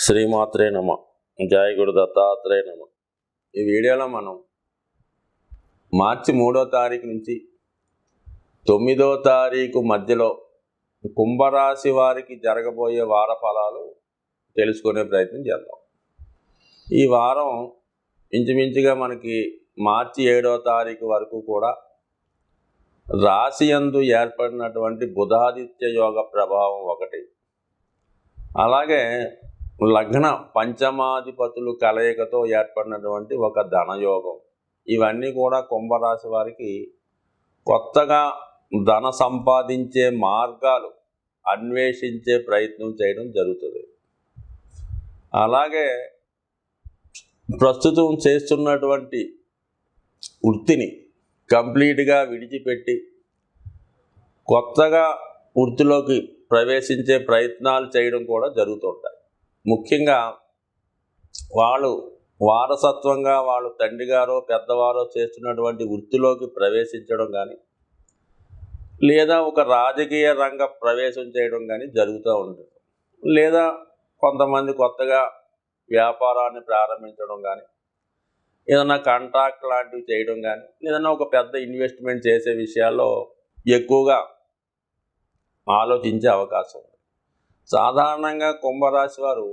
శ్రీమాత్రే నమ. జయ గురు దత్తాత్రేయ నమ. ఈ వీడియోలో మనం మార్చి 3వ తారీఖు నుంచి 9వ తారీఖు మధ్యలో కుంభరాశి వారికి జరగబోయే వార ఫలాలు తెలుసుకునే ప్రయత్నం చేద్దాం. ఈ వారం ఇంచుమించుగా మనకి మార్చి 7వ తారీఖు వరకు కూడా రాశి యందు ఏర్పడినటువంటి బుధాదిత్య యోగ ప్రభావం ఒకటి, అలాగే లగ్న పంచమాధిపతులు కలయికతో ఏర్పడినటువంటి ఒక ధనయోగం, ఇవన్నీ కూడా కుంభరాశి వారికి కొత్తగా ధన సంపాదించే మార్గాలు అన్వేషించే ప్రయత్నం చేయడం జరుగుతుంది. అలాగే ప్రస్తుతం చేస్తున్నటువంటి వృత్తిని కంప్లీట్గా విడిచిపెట్టి కొత్తగా వృత్తిలోకి ప్రవేశించే ప్రయత్నాలు చేయడం కూడా జరుగుతుంటాయి. ముఖ్యంగా వాళ్ళు వారసత్వంగా వాళ్ళు తండ్రి గారో పెద్దవారో చేస్తున్నటువంటి వృత్తిలోకి ప్రవేశించడం కానీ, లేదా ఒక రాజకీయ రంగ ప్రవేశం చేయడం కానీ జరుగుతూ ఉంటుంది. లేదా కొంతమంది కొత్తగా వ్యాపారాన్ని ప్రారంభించడం కానీ, ఏదైనా కాంట్రాక్ట్ లాంటివి చేయడం కానీ, ఏదైనా ఒక పెద్ద ఇన్వెస్ట్మెంట్ చేసే విషయాల్లో ఎక్కువగా ఆలోచించే అవకాశం ఉంది. సాధారణంగా కుంభరాశి వారు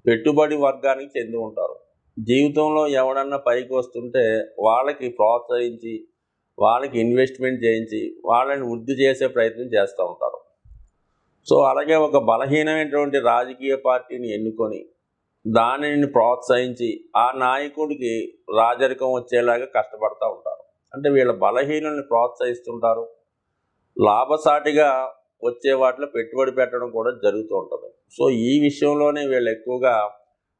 పెట్టుబడి వర్గానికి చెంది ఉంటారు. జీవితంలో ఎవడన్నా పైకి వస్తుంటే వాళ్ళకి ప్రోత్సహించి, వాళ్ళకి ఇన్వెస్ట్మెంట్ చేయించి, వాళ్ళని వృద్ధి చేసే ప్రయత్నం చేస్తూ ఉంటారు. సో అలాగే ఒక బలహీనమైనటువంటి రాజకీయ పార్టీని ఎన్నుకొని దానిని ప్రోత్సహించి ఆ నాయకుడికి రాజరికం వచ్చేలాగా కష్టపడుతూ ఉంటారు. అంటే వీళ్ళ బలహీనుల్ని ప్రోత్సహిస్తుంటారు. లాభసాటిగా వచ్చే వాటిలో పెట్టుబడి పెట్టడం కూడా జరుగుతూ ఉంటుంది. సో ఈ విషయంలోనే వీళ్ళు ఎక్కువగా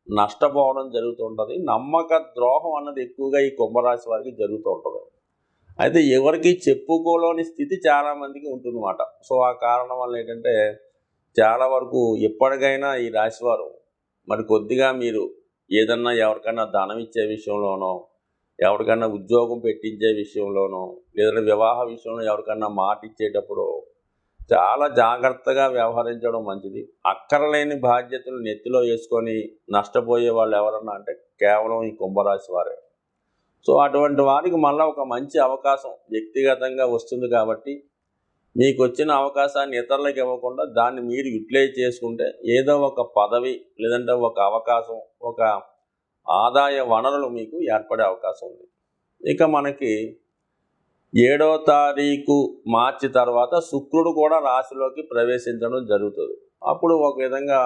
నష్టపోవడం జరుగుతూ ఉంటుంది. నమ్మక ద్రోహం అన్నది ఎక్కువగా ఈ కుంభరాశి వారికి జరుగుతూ ఉంటుంది. అయితే ఎవరికి చెప్పుకోలేని స్థితి చాలామందికి ఉంటుందన్నమాట. సో ఆ కారణం వల్ల ఏంటంటే చాలా వరకు ఎప్పటికైనా ఈ రాశివారు మరి కొద్దిగా మీరు ఏదన్నా ఎవరికైనా ధనం ఇచ్చే విషయంలోనో, ఎవరికైనా ఉద్యోగం పెట్టించే విషయంలోనో, ఏదైనా వివాహ విషయంలో ఎవరికైనా మాట ఇచ్చేటప్పుడు చాలా జాగ్రత్తగా వ్యవహరించడం మంచిది. అక్కరలేని బాధ్యతలు నెత్తిలో వేసుకొని నష్టపోయే వాళ్ళు ఎవరన్నా అంటే కేవలం ఈ కుంభరాశి వారే. సో అటువంటి వారికి మళ్ళీ ఒక మంచి అవకాశం వ్యక్తిగతంగా వస్తుంది. కాబట్టి మీకు వచ్చిన అవకాశాన్ని ఇతరులకు ఇవ్వకుండా దాన్ని మీరు యూటిలైజ్ చేసుకుంటే ఏదో ఒక పదవి, లేదంటే ఒక అవకాశం, ఒక ఆదాయ వనరులు మీకు ఏర్పడే అవకాశం ఉంది. ఇక మనకి 7వ తారీఖు మార్చి తర్వాత శుక్రుడు కూడా రాశిలోకి ప్రవేశించడం జరుగుతుంది. అప్పుడు ఒక విధంగా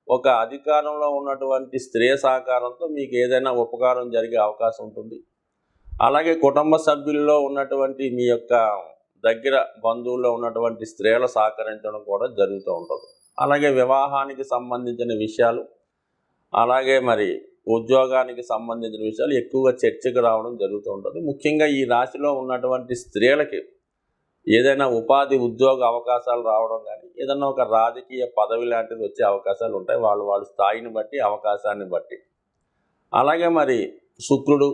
ఒక అధికారంలో ఉన్నటువంటి స్త్రీ సహకారంతో మీకు ఏదైనా ఉపకారం జరిగే అవకాశం ఉంటుంది. అలాగే కుటుంబ సభ్యుల్లో ఉన్నటువంటి మీ యొక్క దగ్గర బంధువుల్లో ఉన్నటువంటి స్త్రీలు సహకరించడం కూడా జరుగుతూ ఉంటుంది. అలాగే వివాహానికి సంబంధించిన విషయాలు, అలాగే మరి ఉద్యోగానికి సంబంధించిన విషయాలు ఎక్కువగా చర్చకు రావడం జరుగుతూ ఉంటుంది. ముఖ్యంగా ఈ రాశిలో ఉన్నటువంటి స్త్రీలకి ఏదైనా ఉపాధి ఉద్యోగ అవకాశాలు రావడం కానీ, ఏదైనా ఒక రాజకీయ పదవి లాంటిది వచ్చే అవకాశాలు ఉంటాయి, వాళ్ళ స్థాయిని బట్టి, అవకాశాన్ని బట్టి. అలాగే మరి శుక్రుడు,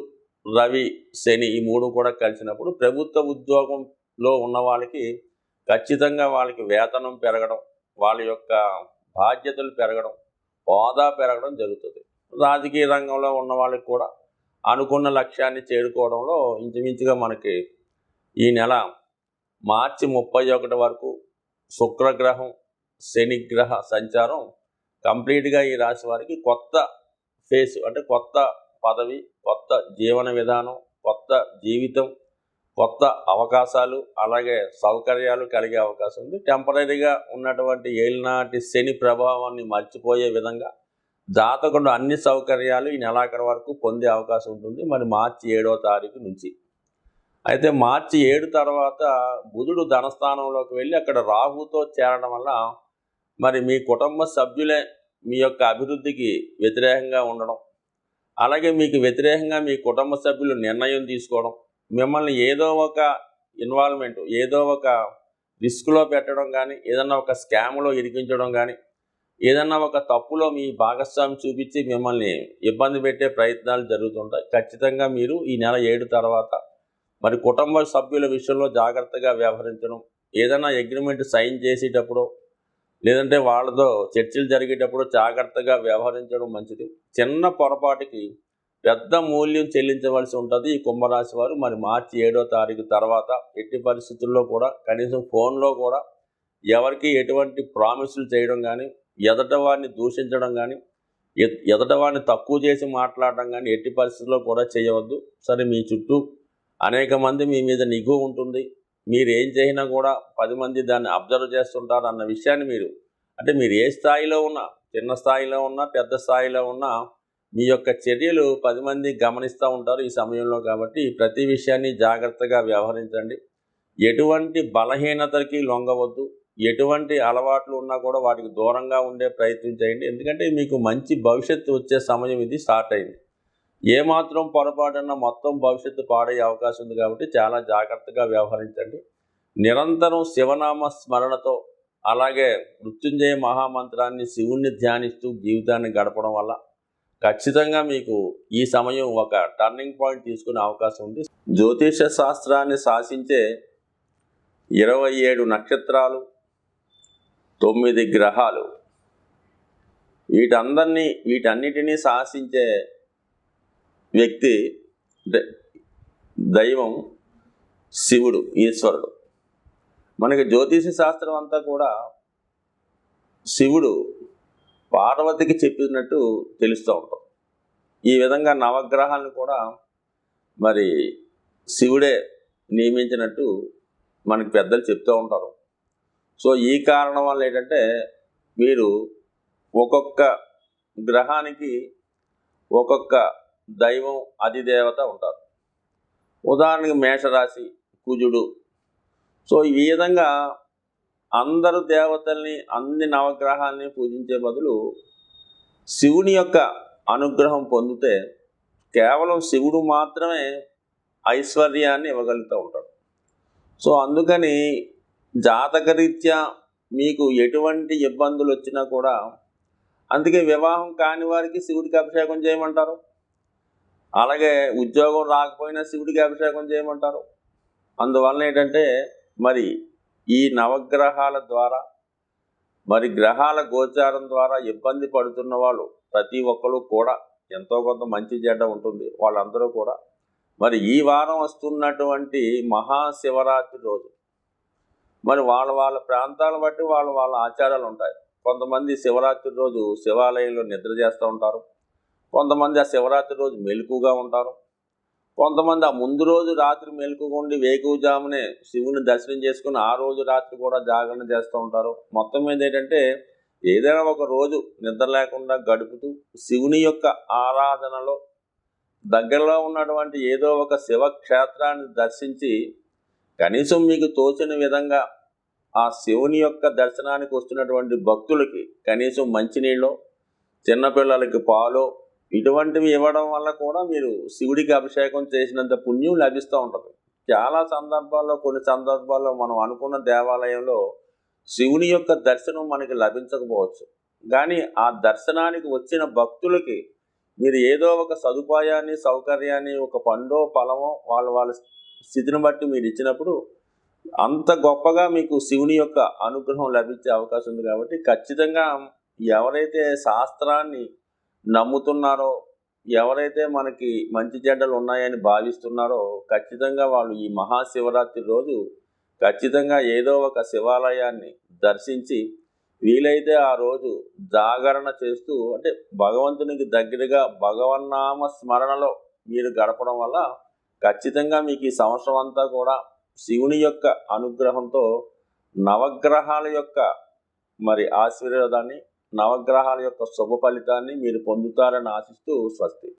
రవి, శని ఈ మూడు కూడా కలిసినప్పుడు ప్రభుత్వ ఉద్యోగంలో ఉన్న వాళ్ళకి ఖచ్చితంగా వాళ్ళకి వేతనం పెరగడం, వాళ్ళ యొక్క బాధ్యతలు పెరగడం, హోదా పెరగడం జరుగుతుంది. రాజకీయ రంగంలో ఉన్న వాళ్ళకి కూడా అనుకున్న లక్ష్యాన్ని చేరుకోవడంలో ఇంచుమించుగా మనకి ఈ నెల మార్చి 31 వరకు శుక్రగ్రహం, శనిగ్రహ సంచారం కంప్లీట్గా ఈ రాశి వారికి కొత్త ఫేస్, అంటే కొత్త పదవి, కొత్త జీవన విధానం, కొత్త జీవితం, కొత్త అవకాశాలు, అలాగే సౌకర్యాలు కలిగే అవకాశం ఉంది. టెంపరీగా ఉన్నటువంటి ఏలినాటి శని ప్రభావాన్ని మర్చిపోయే విధంగా జాతకుడు అన్ని సౌకర్యాలు ఈ నెలాఖరు వరకు పొందే అవకాశం ఉంటుంది, మరి మార్చి 7వ తారీఖు నుంచి. అయితే మార్చి 7 తర్వాత బుధుడు ధనస్థానంలోకి వెళ్ళి అక్కడ రాహుతో చేరడం వల్ల మరి మీ కుటుంబ సభ్యులే మీ యొక్క అభివృద్ధికి వ్యతిరేకంగా ఉండడం, అలాగే మీకు వ్యతిరేకంగా మీ కుటుంబ సభ్యులు నిర్ణయం తీసుకోవడం, మిమ్మల్ని ఏదో ఒక ఇన్వాల్వ్మెంట్, ఏదో ఒక రిస్క్లో పెట్టడం కానీ, ఏదన్నా ఒక స్కామ్లో ఇరికించడం కానీ, ఏదన్నా ఒక తప్పులో మీ భాగస్వామి చూపించి మిమ్మల్ని ఇబ్బంది పెట్టే ప్రయత్నాలు జరుగుతుంటాయి. ఖచ్చితంగా మీరు ఈ నెల 7 తర్వాత మరి కుటుంబ సభ్యుల విషయంలో జాగ్రత్తగా వ్యవహరించడం, ఏదైనా అగ్రిమెంట్ సైన్ చేసేటప్పుడు లేదంటే వాళ్ళతో చర్చలు జరిగేటప్పుడు జాగ్రత్తగా వ్యవహరించడం మంచిది. చిన్న పొరపాటుకి పెద్ద మూల్యం చెల్లించవలసి ఉంటుంది ఈ కుంభరాశి వారు. మరి మార్చి 7వ తారీఖు తర్వాత ఎట్టి పరిస్థితుల్లో కూడా కనీసం ఫోన్లో కూడా ఎవరికి ఎటువంటి ప్రామిసులు చేయడం కానీ, ఎదట వారిని దూషించడం కానీ, ఎదట వారిని తక్కువ చేసి మాట్లాడడం కానీ ఎట్టి పరిస్థితుల్లో కూడా చేయవద్దు. సరే, మీ చుట్టూ అనేక మంది మీ మీద నిఘు ఉంటుంది, మీరు ఏం చేసినా కూడా 10 మంది దాన్ని అబ్జర్వ్ చేస్తుంటారు అన్న విషయాన్ని మీరు ఏ స్థాయిలో ఉన్నా, చిన్న స్థాయిలో ఉన్నా, పెద్ద స్థాయిలో ఉన్నా, మీ యొక్క చర్యలు 10 మంది గమనిస్తూ ఉంటారు ఈ సమయంలో. కాబట్టి ప్రతి విషయాన్ని జాగ్రత్తగా వ్యవహరించండి. ఎటువంటి బలహీనతకి లొంగవద్దు. ఎటువంటి అలవాట్లు ఉన్నా కూడా వాటికి దూరంగా ఉండే ప్రయత్నం చేయండి. ఎందుకంటే మీకు మంచి భవిష్యత్తు వచ్చే సమయం ఇది స్టార్ట్ అయింది. ఏమాత్రం పొరపాటున్నా మొత్తం భవిష్యత్తు పాడయ్యే అవకాశం ఉంది. కాబట్టి చాలా జాగ్రత్తగా వ్యవహరించండి. నిరంతరం శివనామ స్మరణతో, అలాగే మృత్యుంజయ మహామంత్రాన్ని, శివుణ్ణి ధ్యానిస్తూ జీవితాన్ని గడపడం వల్ల ఖచ్చితంగా మీకు ఈ సమయం ఒక టర్నింగ్ పాయింట్ తీసుకునే అవకాశం ఉంది. జ్యోతిష శాస్త్రాన్ని శాసించే 27 నక్షత్రాలు, 9 గ్రహాలు, వీటన్నిటినీ శాసించే వ్యక్తి దైవం శివుడు, ఈశ్వరుడు. మనకి జ్యోతిష శాస్త్రం అంతా కూడా శివుడు పార్వతికి చెప్పినట్టు తెలుస్తూ ఉంటాం. ఈ విధంగా నవగ్రహాలను కూడా మరి శివుడే నియమించినట్టు మనకి పెద్దలు చెప్తూ ఉంటారు. సో ఈ కారణం వల్ల ఏంటంటే మీరు ఒక్కొక్క గ్రహానికి ఒక్కొక్క దైవం, అధిదేవత ఉంటారు. ఉదాహరణకి మేషరాశి కుజుడు. సో ఈ విధంగా అందరు దేవతల్ని, అన్ని నవగ్రహాలని పూజించే బదులు శివుని యొక్క అనుగ్రహం పొందితే కేవలం శివుడు మాత్రమే ఐశ్వర్యాన్ని ఇవ్వగలుగుతూ ఉంటాడు. సో అందుకని జాతకరీత్యా మీకు ఎటువంటి ఇబ్బందులు వచ్చినా కూడా, అందుకే వివాహం కాని వారికి శివుడికి అభిషేకం చేయమంటారు. అలాగే ఉద్యోగం రాకపోయినా శివుడికి అభిషేకం చేయమంటారు. అందువలన ఏంటంటే మరి ఈ నవగ్రహాల ద్వారా, మరి గ్రహాల గోచారం ద్వారా ఇబ్బంది పడుతున్న వాళ్ళు ప్రతి ఒక్కరు కూడా ఎంతో కొంత మంచి చెడ్డ ఉంటుంది. వాళ్ళందరూ కూడా మరి ఈ వారం వస్తున్నటువంటి మహాశివరాత్రి రోజు మరి వాళ్ళ ప్రాంతాలను బట్టి వాళ్ళ ఆచారాలు ఉంటాయి. కొంతమంది శివరాత్రి రోజు శివాలయంలో నిద్ర చేస్తూ ఉంటారు. కొంతమంది ఆ శివరాత్రి రోజు మెలకుగా ఉంటారు. కొంతమంది ఆ ముందు రోజు రాత్రి మెలకుగా ఉండి వేకువజామునే శివుని దర్శనం చేసుకుని ఆ రోజు రాత్రి కూడా జాగరణ చేస్తూ ఉంటారు. మొత్తం మీద ఏంటంటే ఏదైనా ఒక రోజు నిద్ర లేకుండా గడుపుతూ శివుని యొక్క ఆరాధనలో దగ్గరలో ఉన్నటువంటి ఏదో ఒక శివక్షేత్రాన్ని దర్శించి, కనీసం మీకు తోచిన విధంగా ఆ శివుని యొక్క దర్శనానికి వస్తున్నటువంటి భక్తులకి కనీసం మంచినీళ్ళు, చిన్నపిల్లలకి పాలు, ఇటువంటివి ఇవ్వడం వల్ల కూడా మీరు శివుడికి అభిషేకం చేసినంత పుణ్యం లభిస్తూ ఉంటుంది. కొన్ని సందర్భాల్లో మనం అనుకున్న దేవాలయంలో శివుని యొక్క దర్శనం మనకి లభించకపోవచ్చు. కానీ ఆ దర్శనానికి వచ్చిన భక్తులకి మీరు ఏదో ఒక సదుపాయాన్ని, సౌకర్యాన్ని, ఒక పండో ఫలమో వాళ్ళ స్థితిని బట్టి మీరు ఇచ్చినప్పుడు అంత గొప్పగా మీకు శివుని యొక్క అనుగ్రహం లభించే అవకాశం ఉంది. కాబట్టి ఖచ్చితంగా ఎవరైతే శాస్త్రాన్ని నమ్ముతున్నారో, ఎవరైతే మనకి మంచి చెడ్డలు ఉన్నాయని భావిస్తున్నారో, ఖచ్చితంగా వాళ్ళు ఈ మహాశివరాత్రి రోజు ఖచ్చితంగా ఏదో ఒక శివాలయాన్ని దర్శించి, వీలైతే ఆ రోజు జాగరణ చేస్తూ, అంటే భగవంతునికి దగ్గరగా భగవన్నామ స్మరణలో మీరు గడపడం వల్ల ఖచ్చితంగా మీకు ఈ సంవత్సరం అంతా కూడా శివుని యొక్క అనుగ్రహంతో నవగ్రహాల యొక్క మరి ఆశీర్వాదాన్ని, నవగ్రహాల యొక్క శుభ ఫలితాన్ని మీరు పొందుతారని ఆశిస్తూ స్వస్తి.